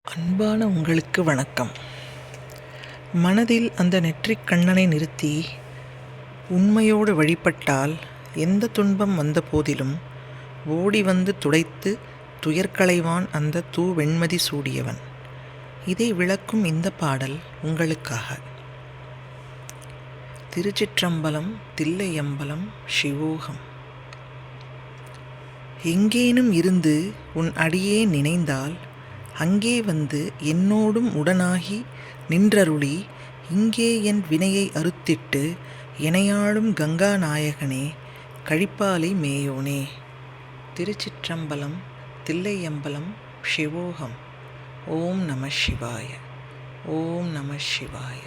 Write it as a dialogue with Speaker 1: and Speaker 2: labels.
Speaker 1: அன்பான உங்களுக்கு வணக்கம். மனதில் அந்த நெற்றிக் கண்ணனை நிறுத்தி உண்மையோடு வழிபட்டால் எந்த துன்பம் வந்த போதிலும் ஓடி வந்து துடைத்து துயர்களைவான் அந்த தூவெண்மதி சூடியவன். இதை விளக்கும் இந்த பாடல் உங்களுக்காக. திருச்சிற்றம்பலம், தில்லையம்பலம், சிவோகம். எங்கேனும் இருந்து உன் அடியே நினைந்தால் அங்கே வந்து என்னோடும் உடனாகி நின்றருளி இங்கே என் வினையை அறுத்திட்டு எனையாளும் கங்கா நாயகனே, கழிப்பாலை மேயோனே. திருச்சிற்றம்பலம், தில்லையம்பலம், சிவோகம். ஓம் நம சிவாய. ஓம் நம சிவாய.